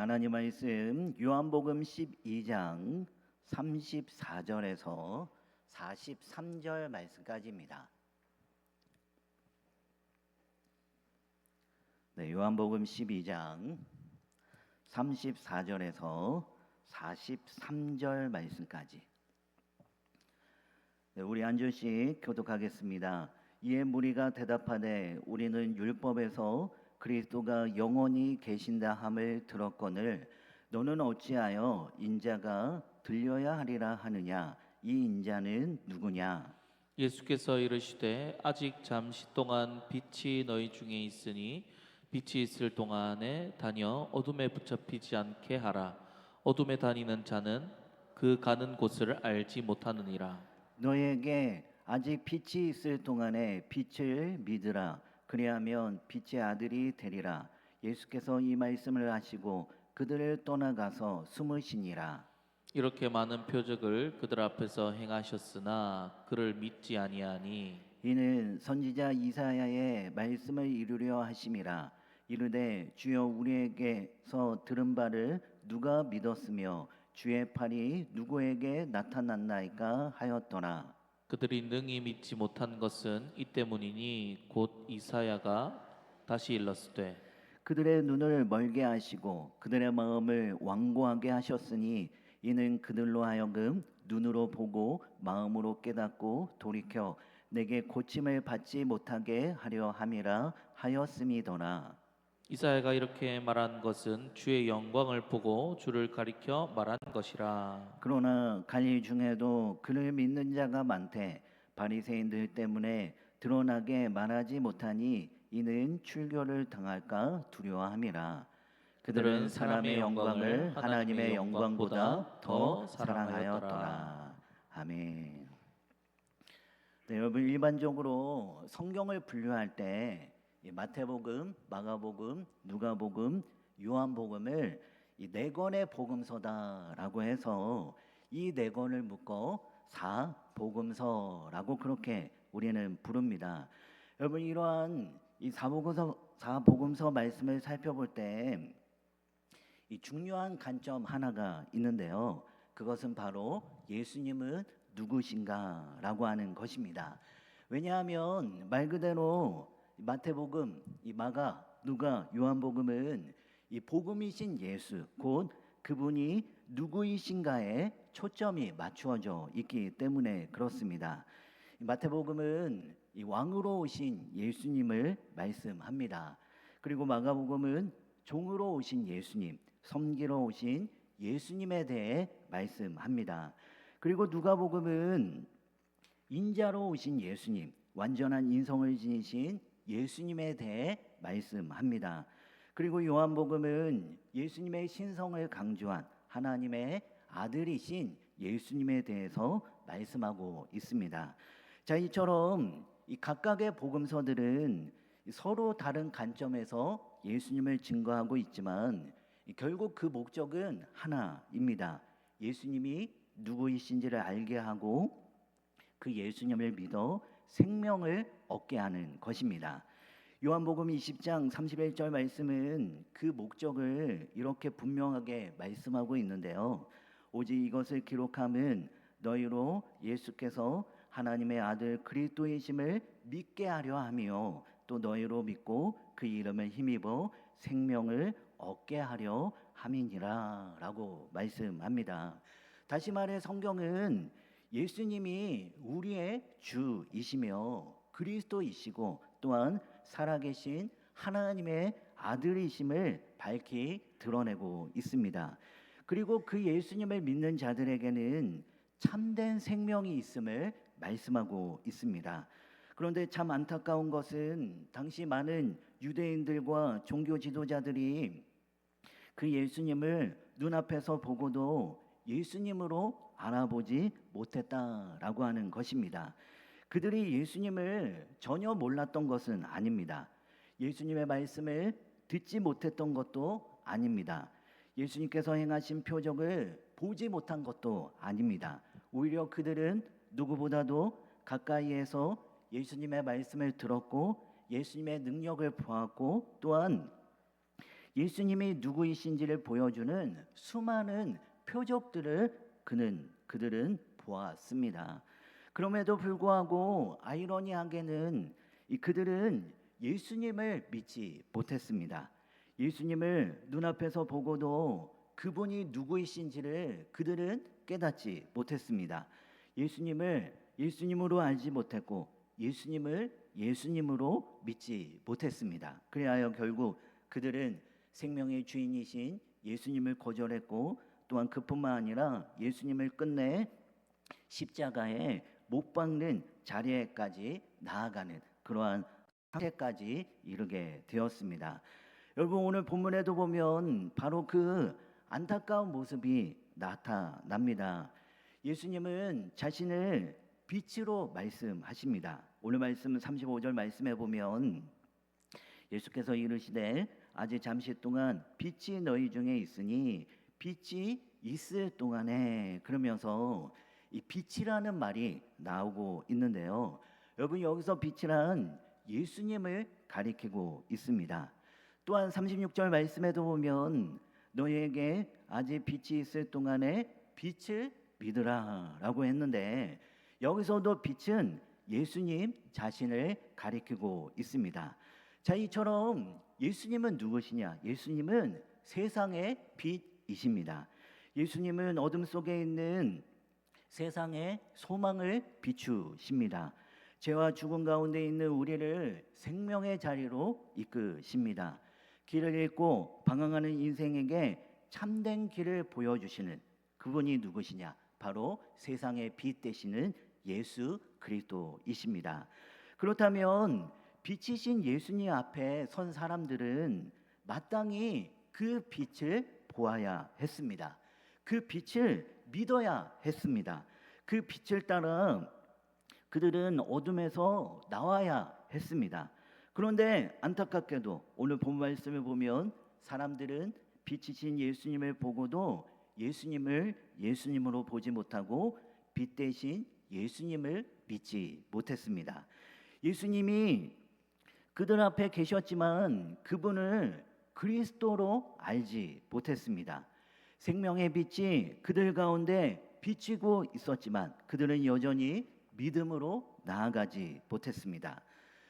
하나님 말씀 요한복음 12장 34절에서 43절 말씀까지입니다. 네, 요한복음 12장 34절에서 43절 말씀까지. 네, 우리 한 절씩 교독하겠습니다. 이에 무리가 대답하되 우리는 율법에서 그리스도가 영원히 계신다 함을 들었거늘 너는 어찌하여 인자가 들려야 하리라 하느냐? 이 인자는 누구냐? 예수께서 이르시되 아직 잠시 동안 빛이 너희 중에 있으니 빛이 있을 동안에 다녀 어둠에 붙잡히지 않게 하라. 어둠에 다니는 자는 그 가는 곳을 알지 못하느니라. 너에게 아직 빛이 있을 동안에 빛을 믿으라. 그리하면 빛의 아들이 되리라. 예수께서 이 말씀을 하시고 그들을 떠나가서 숨으시니라. 이렇게 많은 표적을 그들 앞에서 행하셨으나 그를 믿지 아니하니 이는 선지자 이사야의 말씀을 이루려 하심이라. 이르되 주여 우리에게서 들은 바를 누가 믿었으며 주의 팔이 누구에게 나타났나이까 하였더라. 그들이 능히 믿지 못한 것은 이 때문이니 곧 이사야가 다시 일렀으되 그들의 눈을 멀게 하시고 그들의 마음을 완고하게 하셨으니 이는 그들로 하여금 눈으로 보고 마음으로 깨닫고 돌이켜 내게 고침을 받지 못하게 하려 함이라 하였음이더라. 이사야가 이렇게 말한 것은 주의 영광을 보고 주를 가리켜 말한 것이라. 그러나 갈릴 중에도 그를 믿는 자가 많되 바리새인들 때문에 드러나게 말하지 못하니 이는 출교를 당할까 두려워함이라. 그들은 사람의 영광을 하나님의 영광보다 더 사랑하였더라. 아멘. 네, 여러분 일반적으로 성경을 분류할 때 마태복음, 마가복음, 누가복음, 요한복음을 이 네 권의 복음서다라고 해서 이 네 권을 묶어 사복음서라고 그렇게 우리는 부릅니다. 여러분 이러한 이 사복음서 말씀을 살펴볼 때 이 중요한 관점 하나가 있는데요. 그것은 바로 예수님은 누구신가라고 하는 것입니다. 왜냐하면 말 그대로 마태복음, 이 마가, 누가, 요한복음은 이 복음이신 예수, 곧 그분이 누구이신가에 초점이 맞추어져 있기 때문에 그렇습니다. 마태복음은 이 왕으로 오신 예수님을 말씀합니다. 그리고 마가복음은 종으로 오신 예수님, 섬기러 오신 예수님에 대해 말씀합니다. 그리고 누가복음은 인자로 오신 예수님, 완전한 인성을 지니신 예수님에 대해 말씀합니다. 그리고 요한복음은 예수님의 신성을 강조한 하나님의 아들이신 예수님에 대해서 말씀하고 있습니다. 자, 이처럼 이 각각의 복음서들은 서로 다른 관점에서 예수님을 증거하고 있지만 결국 그 목적은 하나입니다. 예수님이 누구이신지를 알게 하고 그 예수님을 믿어 생명을 얻게 하는 것입니다. 요한복음 20장 31절 말씀은 그 목적을 이렇게 분명하게 말씀하고 있는데요. 오직 이것을 기록함은 너희로 예수께서 하나님의 아들 그리스도이심을 믿게 하려 하며 또 너희로 믿고 그 이름을 힘입어 생명을 얻게 하려 함이니라 라고 말씀합니다. 다시 말해 성경은 예수님이 우리의 주이시며 그리스도이시고 또한 살아계신 하나님의 아들이심을 밝히 드러내고 있습니다. 그리고 그 예수님을 믿는 자들에게는 참된 생명이 있음을 말씀하고 있습니다. 그런데 참 안타까운 것은 당시 많은 유대인들과 종교 지도자들이 그 예수님을 눈앞에서 보고도 예수님으로 알아보지 못했다라고 하는 것입니다. 그들이 예수님을 전혀 몰랐던 것은 아닙니다. 예수님의 말씀을 듣지 못했던 것도 아닙니다. 예수님께서 행하신 표적을 보지 못한 것도 아닙니다. 오히려 그들은 누구보다도 가까이에서 예수님의 말씀을 들었고 예수님의 능력을 보았고 또한 예수님이 누구이신지를 보여주는 수많은 표적들을 그들은 보았습니다. 그럼에도 불구하고 아이러니하게는 그들은 예수님을 믿지 못했습니다. 예수님을 눈앞에서 보고도 그분이 누구이신지를 그들은 깨닫지 못했습니다. 예수님을 예수님으로 알지 못했고 예수님을 예수님으로 믿지 못했습니다. 그리하여 결국 그들은 생명의 주인이신 예수님을 거절했고 또한 그뿐만 아니라 예수님을 끝내 십자가에 못 박는 자리에까지 나아가는 그러한 상태까지 이르게 되었습니다. 여러분, 오늘 본문에도 보면 바로 그 안타까운 모습이 나타납니다. 예수님은 자신을 빛으로 말씀하십니다. 오늘 말씀 35절 말씀에 보면 예수께서 이르시되 아직 잠시 동안 빛이 너희 중에 있으니 빛이 있을 동안에, 그러면서 이 빛이라는 말이 나오고 있는데요. 여러분, 여기서 빛이란 예수님을 가리키고 있습니다. 또한 36절 말씀에도 보면 너희에게 아직 빛이 있을 동안에 빛을 믿으라 라고 했는데, 여기서도 빛은 예수님 자신을 가리키고 있습니다. 자, 이처럼 예수님은 누구시냐? 예수님은 세상의 빛이십니다. 예수님은 어둠 속에 있는 세상의 소망을 비추십니다. 죄와 죽음 가운데 있는 우리를 생명의 자리로 이끄십니다. 길을 잃고 방황하는 인생에게 참된 길을 보여주시는 그분이 누구시냐? 바로 세상의 빛 되시는 예수 그리스도이십니다. 그렇다면 빛이신 예수님 앞에 선 사람들은 마땅히 그 빛을 보아야 했습니다. 그 빛을 믿어야 했습니다. 그 빛을 따라 그들은 어둠에서 나와야 했습니다. 그런데 안타깝게도 오늘 본 말씀을 보면 사람들은 빛이신 예수님을 보고도 예수님을 예수님으로 보지 못하고 빛 대신 예수님을 믿지 못했습니다. 예수님이 그들 앞에 계셨지만 그분을 그리스도로 알지 못했습니다. 생명의 빛이 그들 가운데 비치고 있었지만 그들은 여전히 믿음으로 나아가지 못했습니다.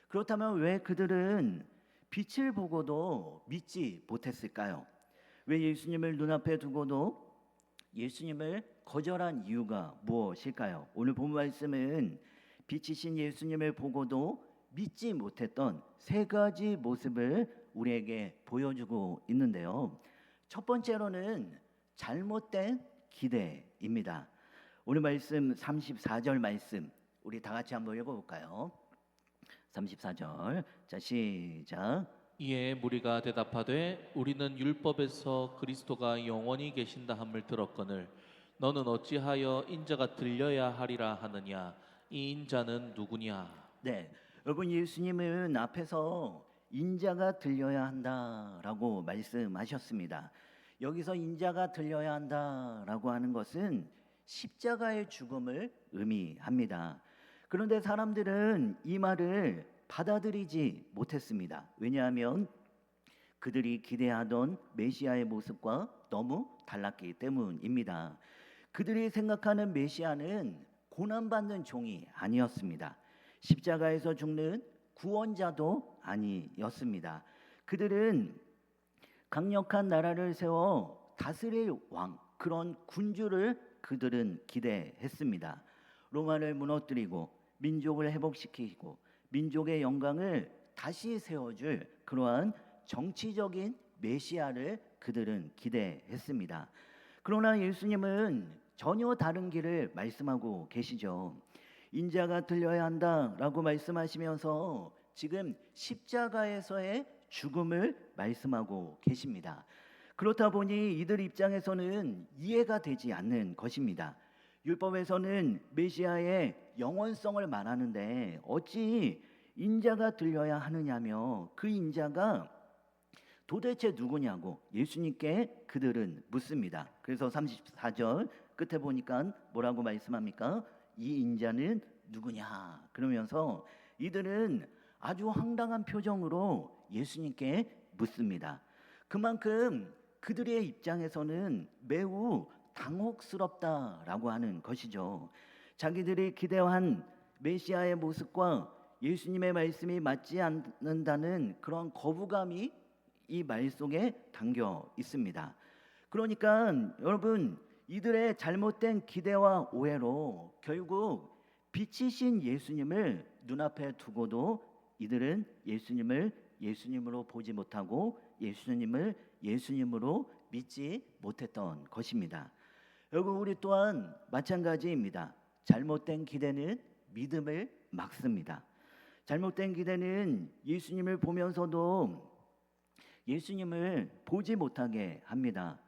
그렇다면 왜 그들은 빛을 보고도 믿지 못했을까요? 왜 예수님을 눈앞에 두고도 예수님을 거절한 이유가 무엇일까요? 오늘 본 말씀은 빛이신 예수님을 보고도 믿지 못했던 세 가지 모습을 우리에게 보여주고 있는데요. 첫 번째로는 잘못된 기대입니다. 오늘 말씀 34절 말씀 우리 다 같이 한번 읽어볼까요? 34절, 자 시작. 이에 무리가 대답하되 우리는 율법에서 그리스도가 영원히 계신다 함을 들었거늘 너는 어찌하여 인자가 들려야 하리라 하느냐? 이 인자는 누구냐? 네, 여러분, 예수님은 앞에서 인자가 들려야 한다라고 말씀하셨습니다. 여기서 인자가 들려야 한다라고 하는 것은 십자가의 죽음을 의미합니다. 그런데 사람들은 이 말을 받아들이지 못했습니다. 왜냐하면 그들이 기대하던 메시아의 모습과 너무 달랐기 때문입니다. 그들이 생각하는 메시아는 고난받는 종이 아니었습니다. 십자가에서 죽는 구원자도 아니었습니다. 그들은 강력한 나라를 세워 다스릴 왕, 그런 군주를 그들은 기대했습니다. 로마를 무너뜨리고 민족을 회복시키고 민족의 영광을 다시 세워줄 그러한 정치적인 메시아를 그들은 기대했습니다. 그러나 예수님은 전혀 다른 길을 말씀하고 계시죠. 인자가 들려야 한다라고 말씀하시면서 지금 십자가에서의 죽음을 말씀하고 계십니다. 그렇다 보니 이들 입장에서는 이해가 되지 않는 것입니다. 율법에서는 메시아의 영원성을 말하는데 어찌 인자가 들려야 하느냐며 그 인자가 도대체 누구냐고 예수님께 그들은 묻습니다. 그래서 34절 끝에 보니까 뭐라고 말씀합니까? 이 인자는 누구냐? 그러면서 이들은 아주 황당한 표정으로 예수님께 묻습니다. 그만큼 그들의 입장에서는 매우 당혹스럽다라고 하는 것이죠. 자기들이 기대한 메시아의 모습과 예수님의 말씀이 맞지 않는다는 그런 거부감이 이 말 속에 담겨 있습니다. 그러니까 여러분, 이들의 잘못된 기대와 오해로 결국 빛이신 예수님을 눈앞에 두고도 이들은 예수님을 예수님으로 보지 못하고 예수님을 예수님으로 믿지 못했던 것입니다. 여러분, 우리 또한 마찬가지입니다. 잘못된 기대는 믿음을 막습니다. 잘못된 기대는 예수님을 보면서도 예수님을 보지 못하게 합니다.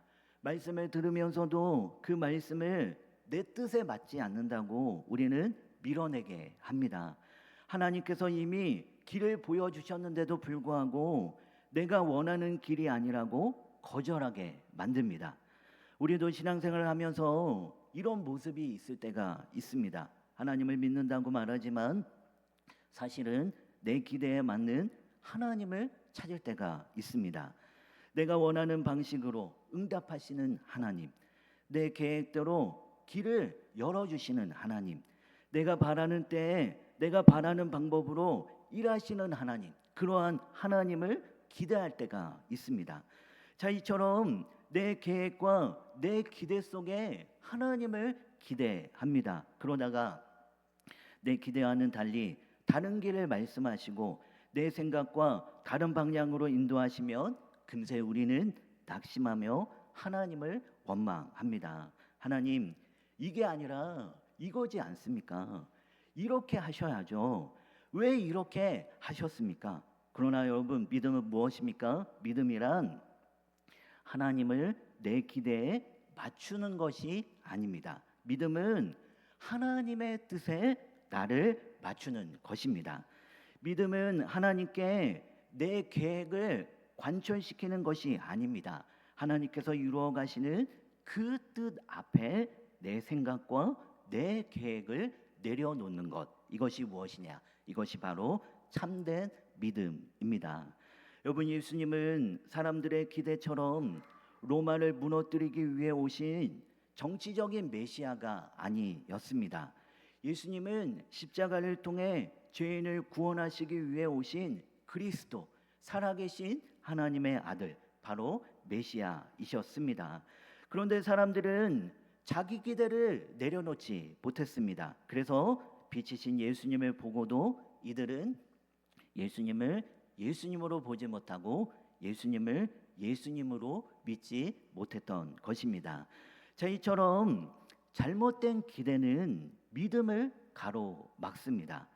말씀을 들으면서도 그 말씀을 내 뜻에 맞지 않는다고 우리는 밀어내게 합니다. 하나님께서 이미 길을 보여주셨는데도 불구하고 내가 원하는 길이 아니라고 거절하게 만듭니다. 우리도 신앙생활을 하면서 이런 모습이 있을 때가 있습니다. 하나님을 믿는다고 말하지만 사실은 내 기대에 맞는 하나님을 찾을 때가 있습니다. 내가 원하는 방식으로 응답하시는 하나님, 내 계획대로 길을 열어주시는 하나님, 내가 바라는 때에 내가 바라는 방법으로 일하시는 하나님, 그러한 하나님을 기대할 때가 있습니다. 자, 이처럼 내 계획과 내 기대 속에 하나님을 기대합니다. 그러다가 내 기대와는 달리 다른 길을 말씀하시고 내 생각과 다른 방향으로 인도하시면 금세 우리는 낙심하며 하나님을 원망합니다. 하나님, 이게 아니라 이거지 않습니까? 이렇게 하셔야죠. 왜 이렇게 하셨습니까? 그러나 여러분, 믿음은 무엇입니까? 믿음이란 하나님을 내 기대에 맞추는 것이 아닙니다. 믿음은 하나님의 뜻에 나를 맞추는 것입니다. 믿음은 하나님께 내 계획을 관철시키는 것이 아닙니다. 하나님께서 이루어 가시는 그 뜻 앞에 내 생각과 내 계획을 내려놓는 것, 이것이 무엇이냐? 이것이 바로 참된 믿음입니다. 여러분, 예수님은 사람들의 기대처럼 로마를 무너뜨리기 위해 오신 정치적인 메시아가 아니었습니다. 예수님은 십자가를 통해 죄인을 구원하시기 위해 오신 그리스도, 살아계신 하나님의 아들, 바로 메시아이셨습니다. 그런데 사람들은 자기 기대를 내려놓지 못했습니다. 그래서 빛이신 예수님을 보고도 이들은 예수님을 예수님으로 보지 못하고 예수님을 예수님으로 믿지 못했던 것입니다. 자, 이처럼 잘못된 기대는 믿음을 가로막습니다.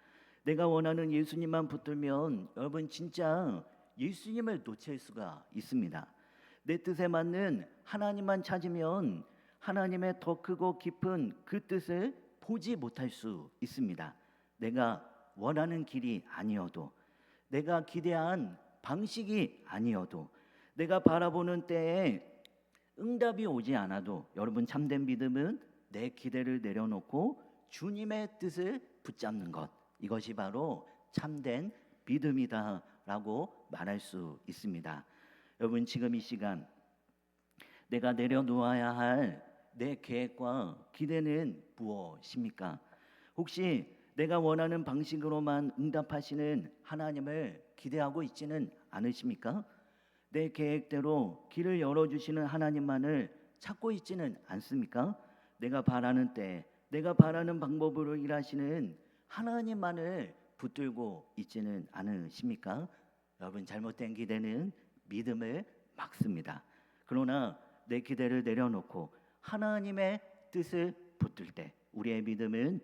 내가 원하는 예수님만 붙들면 여러분 진짜 예수님을 놓칠 수가 있습니다. 내 뜻에 맞는 하나님만 찾으면 하나님의 더 크고 깊은 그 뜻을 보지 못할 수 있습니다. 내가 원하는 길이 아니어도, 내가 기대한 방식이 아니어도, 내가 바라보는 때에 응답이 오지 않아도 여러분, 참된 믿음은 내 기대를 내려놓고 주님의 뜻을 붙잡는 것, 이것이 바로 참된 믿음이다라고 말할 수 있습니다. 여러분, 지금 이 시간 내가 내려놓아야 할 내 계획과 기대는 무엇입니까? 혹시 내가 원하는 방식으로만 응답하시는 하나님을 기대하고 있지는 않으십니까? 내 계획대로 길을 열어주시는 하나님만을 찾고 있지는 않습니까? 내가 바라는 때, 내가 바라는 방법으로 일하시는 하나님만을 붙들고 있지는 않으십니까? 여러분, 잘못된 기대는 믿음을 막습니다. 그러나 내 기대를 내려놓고 하나님의 뜻을 붙들 때 우리의 믿음은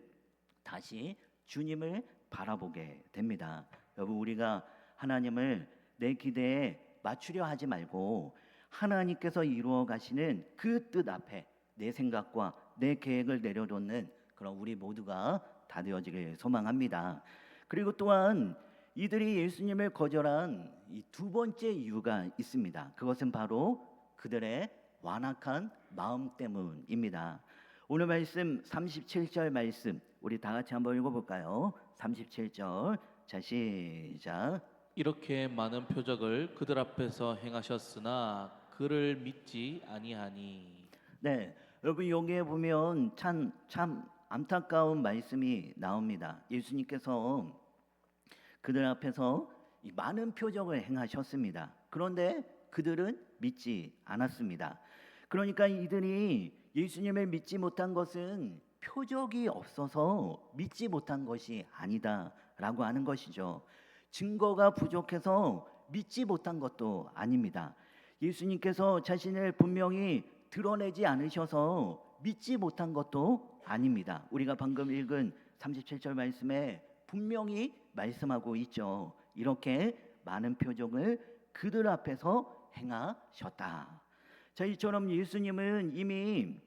다시 주님을 바라보게 됩니다. 여러분, 우리가 하나님을 내 기대에 맞추려 하지 말고 하나님께서 이루어 가시는 그 뜻 앞에 내 생각과 내 계획을 내려놓는 그런 우리 모두가 다 되어지길 소망합니다. 그리고 또한 이들이 예수님을 거절한 이 두 번째 이유가 있습니다. 그것은 바로 그들의 완악한 마음 때문입니다. 오늘 말씀 37절 말씀 우리 다 같이 한번 읽어볼까요? 37절, 자, 시작. 이렇게 많은 표적을 그들 앞에서 행하셨으나 그를 믿지 아니하니. 네, 여러분 여기에 보면 참 안타까운 말씀이 나옵니다. 예수님께서 그들 앞에서 이 많은 표적을 행하셨습니다. 그런데 그들은 믿지 않았습니다. 그러니까 이들이 예수님을 믿지 못한 것은 표적이 없어서 믿지 못한 것이 아니다라고 하는 것이죠. 증거가 부족해서 믿지 못한 것도 아닙니다. 예수님께서 자신을 분명히 드러내지 않으셔서 믿지 못한 것도 아닙니다. 우리가 방금 읽은 37절 말씀에 분명히 말씀하고 있죠. 이렇게 많은 표적을 그들 앞에서 행하셨다. 자, 이처럼 예수님은 이미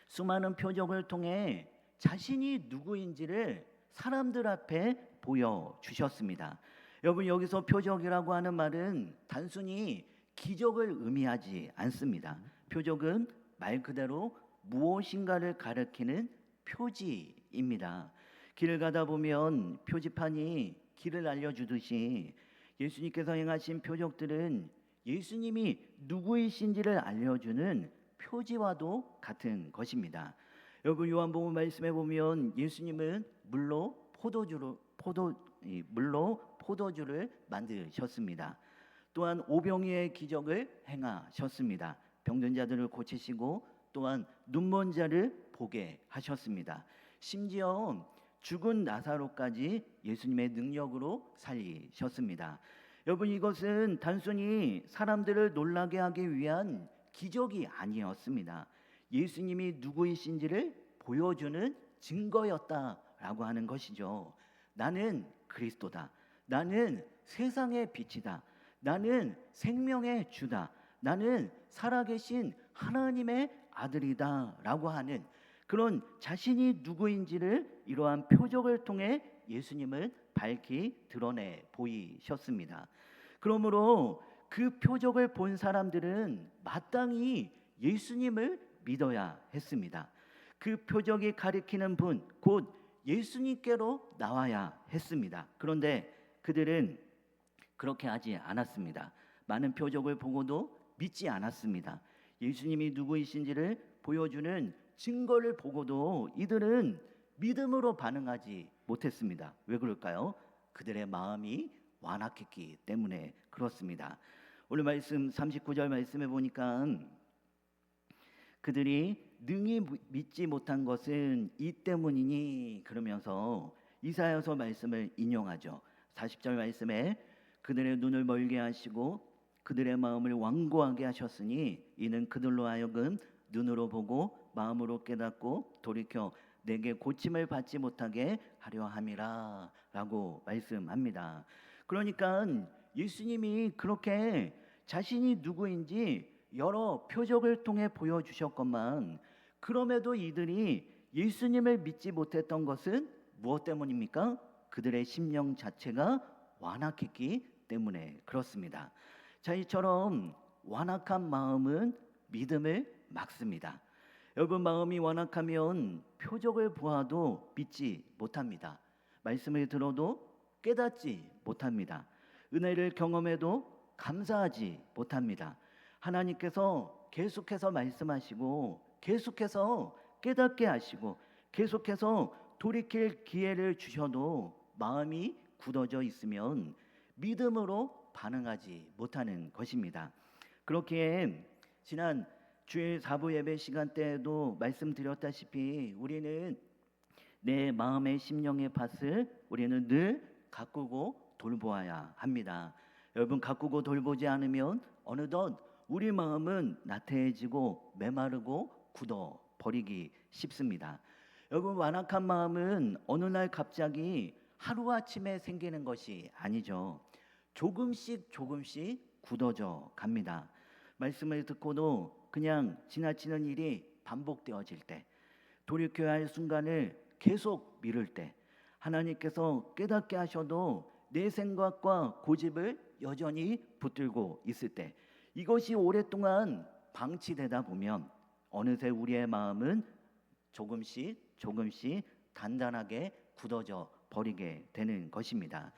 수많은 표적을 통해 자신이 누구인지를 사람들 앞에 보여주셨습니다. 여러분 여기서 표적이라고 하는 말은 단순히 기적을 의미하지 않습니다. 표적은 말 그대로 무엇인가를 가리키는 표지입니다. 길을 가다 보면 표지판이 길을 알려주듯이 예수님께서 행하신 표적들은 예수님이 누구이신지를 알려주는 표지와도 같은 것입니다. 여러분 요한복음 말씀에 보면 예수님은 물로 포도주를 만드셨습니다. 또한 오병이의 기적을 행하셨습니다. 병든 자들을 고치시고 또한 눈먼 자를 보게 하셨습니다. 심지어 죽은 나사로까지 예수님의 능력으로 살리셨습니다. 여러분 이것은 단순히 사람들을 놀라게 하기 위한 기적이 아니었습니다. 예수님이 누구이신지를 보여주는 증거였다라고 하는 것이죠. 나는 그리스도다. 나는 세상의 빛이다. 나는 생명의 주다. 나는 살아계신 하나님의 아들이다 라고 하는 그런 자신이 누구인지를 이러한 표적을 통해 예수님은 밝히 드러내 보이셨습니다. 그러므로 그 표적을 본 사람들은 마땅히 예수님을 믿어야 했습니다. 그 표적이 가리키는 분, 곧 예수님께로 나와야 했습니다. 그런데 그들은 그렇게 하지 않았습니다. 많은 표적을 보고도 믿지 않았습니다. 예수님이 누구이신지를 보여주는 증거를 보고도 이들은 믿음으로 반응하지 못했습니다. 왜 그럴까요? 그들의 마음이 완악했기 때문에 그렇습니다. 오늘 말씀 39절 말씀에 보니까 그들이 능히 믿지 못한 것은 이 때문이니 그러면서 이사야서 말씀을 인용하죠. 40절 말씀에 그들의 눈을 멀게 하시고 그들의 마음을 완고하게 하셨으니 이는 그들로 하여금 눈으로 보고 마음으로 깨닫고 돌이켜 내게 고침을 받지 못하게 하려 함이라 라고 말씀합니다. 그러니까 예수님이 그렇게 자신이 누구인지 여러 표적을 통해 보여주셨건만 그럼에도 이들이 예수님을 믿지 못했던 것은 무엇 때문입니까? 그들의 심령 자체가 완악했기 때문에 그렇습니다. 자, 이처럼 완악한 마음은 믿음을 막습니다. 여러분 마음이 완악하면 표적을 보아도 믿지 못합니다. 말씀을 들어도 깨닫지 못합니다. 은혜를 경험해도 감사하지 못합니다. 하나님께서 계속해서 말씀하시고 계속해서 깨닫게 하시고 계속해서 돌이킬 기회를 주셔도 마음이 굳어져 있으면 믿음으로 반응하지 못하는 것입니다. 그렇기에 지난 주일 4부 예배 시간 때에도 말씀드렸다시피 우리는 내 마음의 심령의 밭을 우리는 늘 가꾸고 돌보아야 합니다. 여러분 가꾸고 돌보지 않으면 어느덧 우리 마음은 나태해지고 메마르고 굳어 버리기 쉽습니다. 여러분 완악한 마음은 어느 날 갑자기 하루아침에 생기는 것이 아니죠. 조금씩 굳어져 갑니다. 말씀을 듣고도 그냥 지나치는 일이 반복되어질 때, 돌이켜야 할 순간을 계속 미룰 때, 하나님께서 깨닫게 하셔도 내 생각과 고집을 여전히 붙들고 있을 때, 이것이 오랫동안 방치되다 보면 어느새 우리의 마음은 조금씩 단단하게 굳어져 버리게 되는 것입니다.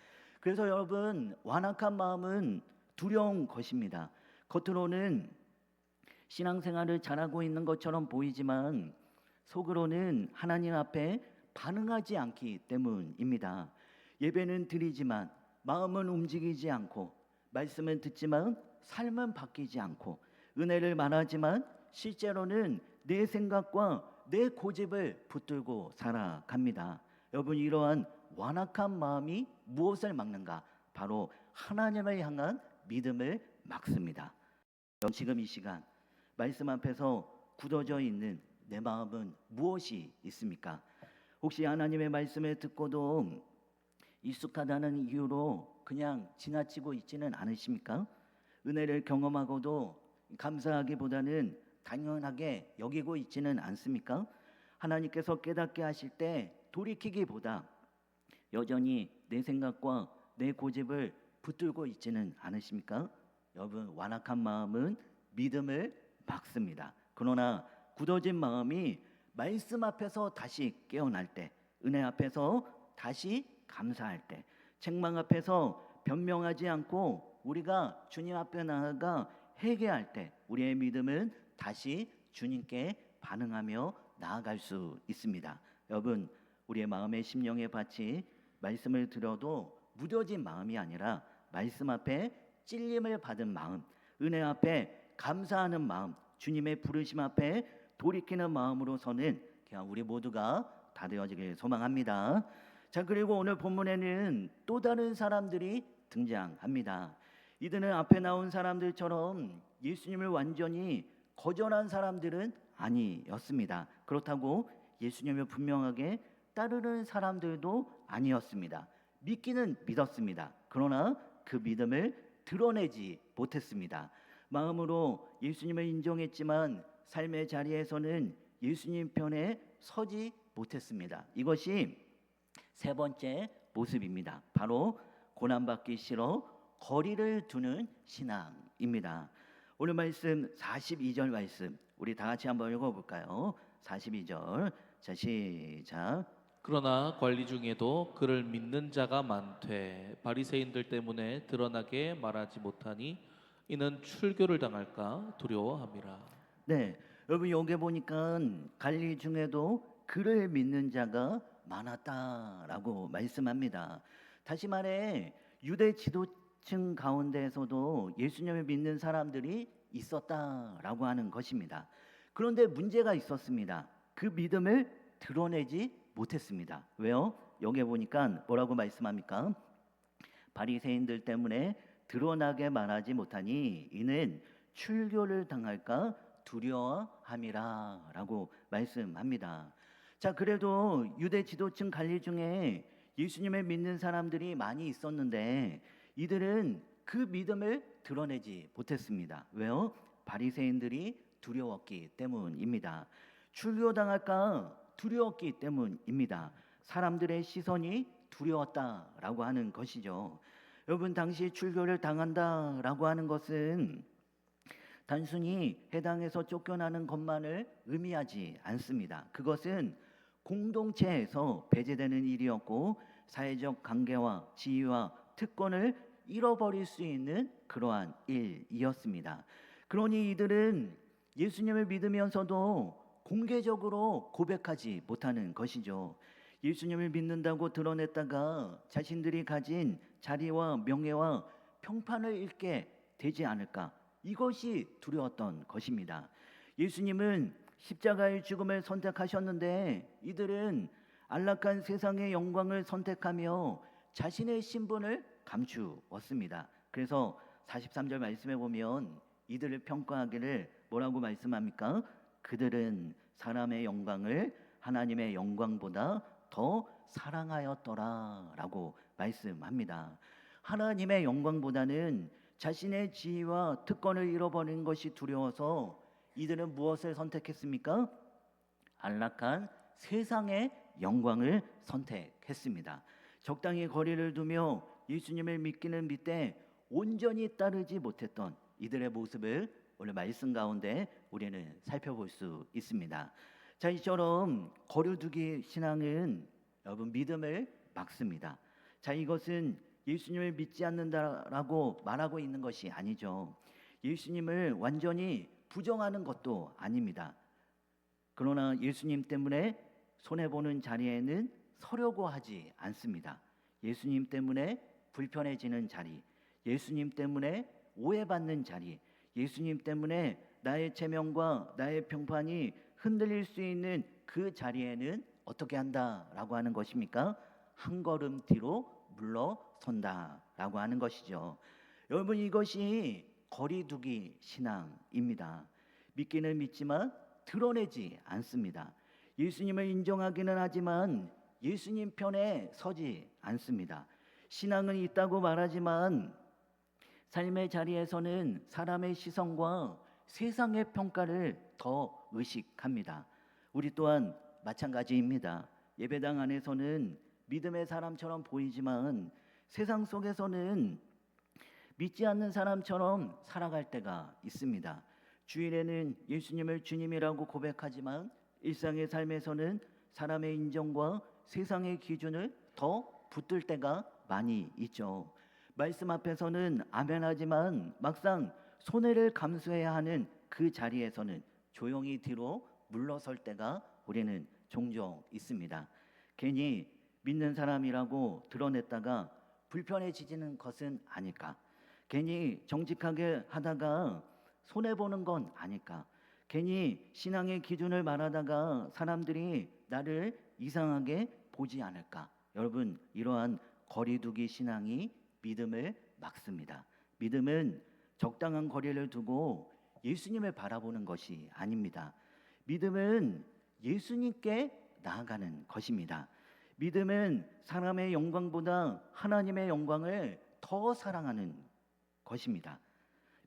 그래서 여러분, 완악한 마음은 두려운 것입니다. 겉으로는 신앙생활을 잘하고 있는 것처럼 보이지만 속으로는 하나님 앞에 반응하지 않기 때문입니다. 예배는 드리지만 마음은 움직이지 않고, 말씀은 듣지만 삶은 바뀌지 않고, 은혜를 말하지만 실제로는 내 생각과 내 고집을 붙들고 살아갑니다. 여러분, 이러한 완악한 마음이 무엇을 막는가? 바로 하나님을 향한 믿음을 막습니다. 지금 이 시간 말씀 앞에서 굳어져 있는 내 마음은 무엇이 있습니까? 혹시 하나님의 말씀을 듣고도 익숙하다는 이유로 그냥 지나치고 있지는 않으십니까? 은혜를 경험하고도 감사하기보다는 당연하게 여기고 있지는 않습니까? 하나님께서 깨닫게 하실 때 돌이키기보다 여전히 내 생각과 내 고집을 붙들고 있지는 않으십니까? 여러분, 완악한 마음은 믿음을 막습니다. 그러나 굳어진 마음이 말씀 앞에서 다시 깨어날 때, 은혜 앞에서 다시 감사할 때, 책망 앞에서 변명하지 않고 우리가 주님 앞에 나아가 회개할 때, 우리의 믿음은 다시 주님께 반응하며 나아갈 수 있습니다. 여러분, 우리의 마음의 심령의 밭이 말씀을 들어도 무뎌진 마음이 아니라 말씀 앞에 찔림을 받은 마음, 은혜 앞에 감사하는 마음, 주님의 부르심 앞에 돌이키는 마음으로서는 그냥 우리 모두가 다 되어지길 소망합니다. 자, 그리고 오늘 본문에는 또 다른 사람들이 등장합니다. 이들은 앞에 나온 사람들처럼 예수님을 완전히 거절한 사람들은 아니었습니다. 그렇다고 예수님을 분명하게 따르는 사람들도 아니었습니다. 믿기는 믿었습니다. 그러나 그 믿음을 드러내지 못했습니다. 마음으로 예수님을 인정했지만 삶의 자리에서는 예수님 편에 서지 못했습니다. 이것이 세 번째 모습입니다. 바로 고난받기 싫어 거리를 두는 신앙입니다. 오늘 말씀 42절 말씀 우리 다 같이 한번 읽어볼까요? 42절. 자, 시작. 그러나 관리 중에도 그를 믿는 자가 많되 바리새인들 때문에 드러나게 말하지 못하니 이는 출교를 당할까 두려워함이라. 네, 여러분, 여기 보니까 관리 중에도 그를 믿는 자가 많았다라고 말씀합니다. 다시 말해 유대 지도층 가운데에서도 예수님을 믿는 사람들이 있었다라고 하는 것입니다. 그런데 문제가 있었습니다. 그 믿음을 드러내지 못했습니다. 왜요? 여기 보니까 뭐라고 말씀합니까? 바리새인들 때문에 드러나게 말하지 못하니 이는 출교를 당할까 두려워함이라 라고 말씀합니다. 자, 그래도 유대 지도층 관리 중에 예수님을 믿는 사람들이 많이 있었는데 이들은 그 믿음을 드러내지 못했습니다. 왜요? 바리새인들이 두려웠기 때문입니다. 출교당할까 두려웠기 때문입니다. 사람들의 시선이 두려웠다라고 하는 것이죠. 여러분, 당시 출교를 당한다라고 하는 것은 단순히 해당에서 쫓겨나는 것만을 의미하지 않습니다. 그것은 공동체에서 배제되는 일이었고 사회적 관계와 지위와 특권을 잃어버릴 수 있는 그러한 일이었습니다. 그러니 이들은 예수님을 믿으면서도 공개적으로 고백하지 못하는 것이죠. 예수님을 믿는다고 드러냈다가 자신들이 가진 자리와 명예와 평판을 잃게 되지 않을까, 이것이 두려웠던 것입니다. 예수님은 십자가의 죽음을 선택하셨는데 이들은 안락한 세상의 영광을 선택하며 자신의 신분을 감추었습니다. 그래서 43절 말씀에 보면 이들을 평가하기를 뭐라고 말씀합니까? 그들은 사람의 영광을 하나님의 영광보다 더 사랑하였더라 라고 말씀합니다. 하나님의 영광보다는 자신의 지위와 특권을 잃어버린 것이 두려워서 이들은 무엇을 선택했습니까? 안락한 세상의 영광을 선택했습니다. 적당히 거리를 두며 예수님을 믿기는 믿되 온전히 따르지 못했던 이들의 모습을 오늘 말씀 가운데 우리는 살펴볼 수 있습니다. 자, 이처럼 거리두기 신앙은 여러분 믿음을 막습니다. 자, 이것은 예수님을 믿지 않는다라고 말하고 있는 것이 아니죠. 예수님을 완전히 부정하는 것도 아닙니다. 그러나 예수님 때문에 손해보는 자리에는 서려고 하지 않습니다. 예수님 때문에 불편해지는 자리, 예수님 때문에 오해받는 자리, 예수님 때문에 나의 체면과 나의 평판이 흔들릴 수 있는 그 자리에는 어떻게 한다라고 하는 것입니까? 한 걸음 뒤로 물러선다라고 하는 것이죠. 여러분, 이것이 거리두기 신앙입니다. 믿기는 믿지만 드러내지 않습니다. 예수님을 인정하기는 하지만 예수님 편에 서지 않습니다. 신앙은 있다고 말하지만 삶의 자리에서는 사람의 시선과 세상의 평가를 더 의식합니다. 우리 또한 마찬가지입니다. 예배당 안에서는 믿음의 사람처럼 보이지만 세상 속에서는 믿지 않는 사람처럼 살아갈 때가 있습니다. 주일에는 예수님을 주님이라고 고백하지만 일상의 삶에서는 사람의 인정과 세상의 기준을 더 붙들 때가 많이 있죠. 말씀 앞에서는 아멘하지만 막상 손해를 감수해야 하는 그 자리에서는 조용히 뒤로 물러설 때가 우리는 종종 있습니다. 괜히 믿는 사람이라고 드러냈다가 불편해지는 것은 아닐까? 괜히 정직하게 하다가 손해보는 건 아닐까? 괜히 신앙의 기준을 말하다가 사람들이 나를 이상하게 보지 않을까? 여러분, 이러한 거리두기 신앙이 믿음을 막습니다. 믿음은 적당한 거리를 두고 예수님을 바라보는 것이 아닙니다. 믿음은 예수님께 나아가는 것입니다. 믿음은 사람의 영광보다 하나님의 영광을 더 사랑하는 것입니다.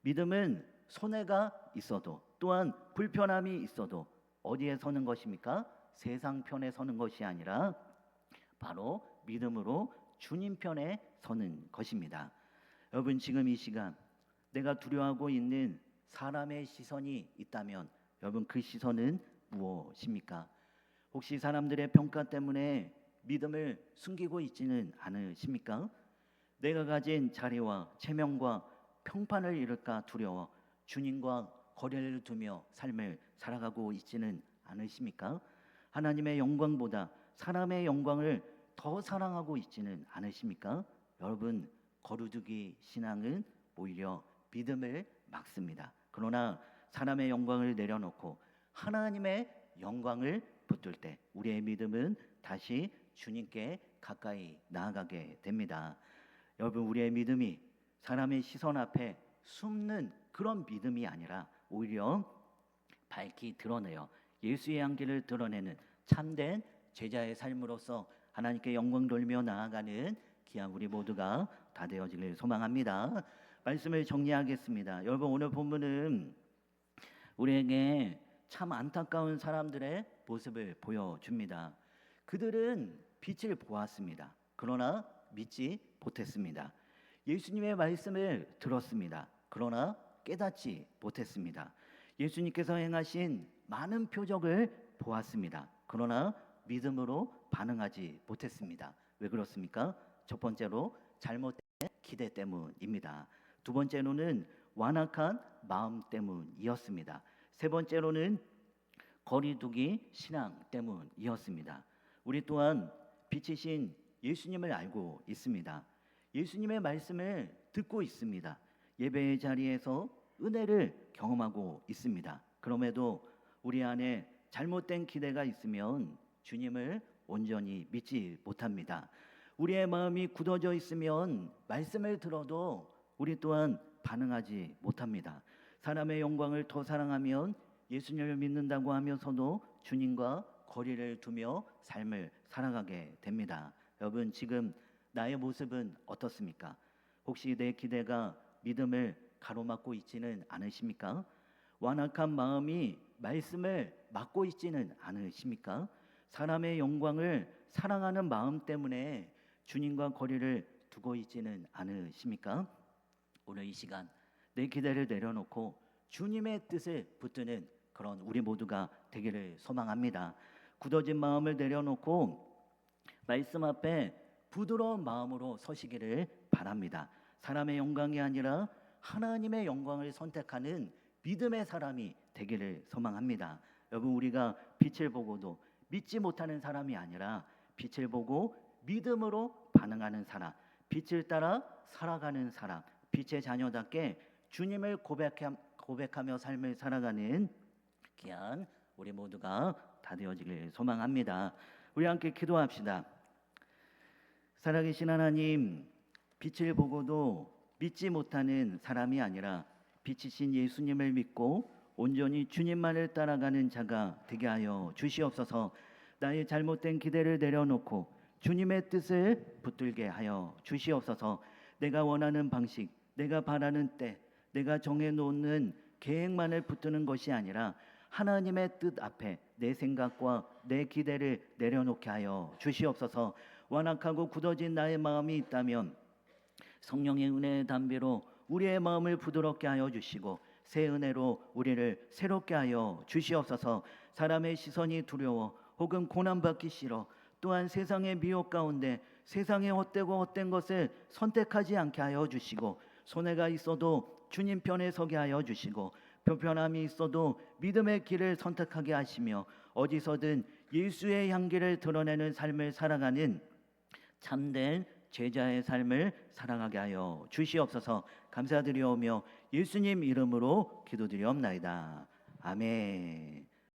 믿음은 손해가 있어도 또한 불편함이 있어도 어디에 서는 것입니까? 세상 편에 서는 것이 아니라 바로 믿음으로 주님 편에 서는 것입니다. 여러분, 지금 이 시간 내가 두려워하고 있는 사람의 시선이 있다면 여러분, 그 시선은 무엇입니까? 혹시 사람들의 평가 때문에 믿음을 숨기고 있지는 않으십니까? 내가 가진 자리와 체면과 평판을 잃을까 두려워 주님과 거리를 두며 삶을 살아가고 있지는 않으십니까? 하나님의 영광보다 사람의 영광을 더 사랑하고 있지는 않으십니까? 여러분, 거리두기 신앙은 오히려 믿음을 막습니다. 그러나 사람의 영광을 내려놓고 하나님의 영광을 붙들 때 우리의 믿음은 다시 주님께 가까이 나아가게 됩니다. 여러분, 우리의 믿음이 사람의 시선 앞에 숨는 그런 믿음이 아니라 오히려 밝히 드러내어 예수의 향기를 드러내는 참된 제자의 삶으로서 하나님께 영광 돌며 나아가는 귀한 우리 모두가 다 되어지길 소망합니다. 말씀을 정리하겠습니다. 여러분, 오늘 본문은 우리에게 참 안타까운 사람들의 모습을 보여줍니다. 그들은 빛을 보았습니다. 그러나 믿지 못했습니다. 예수님의 말씀을 들었습니다. 그러나 깨닫지 못했습니다. 예수님께서 행하신 많은 표적을 보았습니다. 그러나 믿음으로 반응하지 못했습니다. 왜 그렇습니까? 첫 번째로 잘못된 기대 때문입니다. 두 번째로는 완악한 마음 때문이었습니다. 세 번째로는 거리두기 신앙 때문이었습니다. 우리 또한 빛이신 예수님을 알고 있습니다. 예수님의 말씀을 듣고 있습니다. 예배의 자리에서 은혜를 경험하고 있습니다. 그럼에도 우리 안에 잘못된 기대가 있으면 주님을 온전히 믿지 못합니다. 우리의 마음이 굳어져 있으면 말씀을 들어도 우리 또한 반응하지 못합니다. 사람의 영광을 더 사랑하면 예수님을 믿는다고 하면서도 주님과 거리를 두며 삶을 살아가게 됩니다. 여러분, 지금 나의 모습은 어떻습니까? 혹시 내 기대가 믿음을 가로막고 있지는 않으십니까? 완악한 마음이 말씀을 막고 있지는 않으십니까? 사람의 영광을 사랑하는 마음 때문에 주님과 거리를 두고 있지는 않으십니까? 오늘 이 시간 내 기대를 내려놓고 주님의 뜻을 붙드는 그런 우리 모두가 되기를 소망합니다. 굳어진 마음을 내려놓고 말씀 앞에 부드러운 마음으로 서시기를 바랍니다. 바랍니다. 사람의 영광이 아니라 하나님의 영광을 선택하는 믿음의 사람이 되기를 소망합니다. 여러분, 우리가 빛을 보고도 믿지 못하는 사람이 아니라 빛을 보고 믿음으로 반응하는 사람, 빛을 따라 살아가는 사람, 빛의 자녀답게 주님을 고백하며 삶을 살아가는 귀한 우리 모두가 다 되어지길 소망합니다. 우리 함께 기도합시다. 살아계신 하나님, 빛을 보고도 믿지 못하는 사람이 아니라 빛이신 예수님을 믿고 온전히 주님만을 따라가는 자가 되게 하여 주시옵소서. 나의 잘못된 기대를 내려놓고 주님의 뜻을 붙들게 하여 주시옵소서. 내가 원하는 방식, 내가 바라는 때, 내가 정해놓는 계획만을 붙드는 것이 아니라 하나님의 뜻 앞에 내 생각과 내 기대를 내려놓게 하여 주시옵소서. 완악하고 굳어진 나의 마음이 있다면 성령의 은혜의 담비로 우리의 마음을 부드럽게 하여 주시고 새 은혜로 우리를 새롭게 하여 주시옵소서. 사람의 시선이 두려워 혹은 고난받기 싫어, 또한 세상의 미혹 가운데 세상의 헛되고 헛된 것을 선택하지 않게 하여 주시고, 손해가 있어도 주님 편에 서게 하여 주시고, 불편함이 있어도 믿음의 길을 선택하게 하시며, 어디서든 예수의 향기를 드러내는 삶을 살아가는 참된 제자의 삶을 살아가게 하여 주시옵소서. 감사드리오며 예수님 이름으로 기도드리옵나이다. 아멘.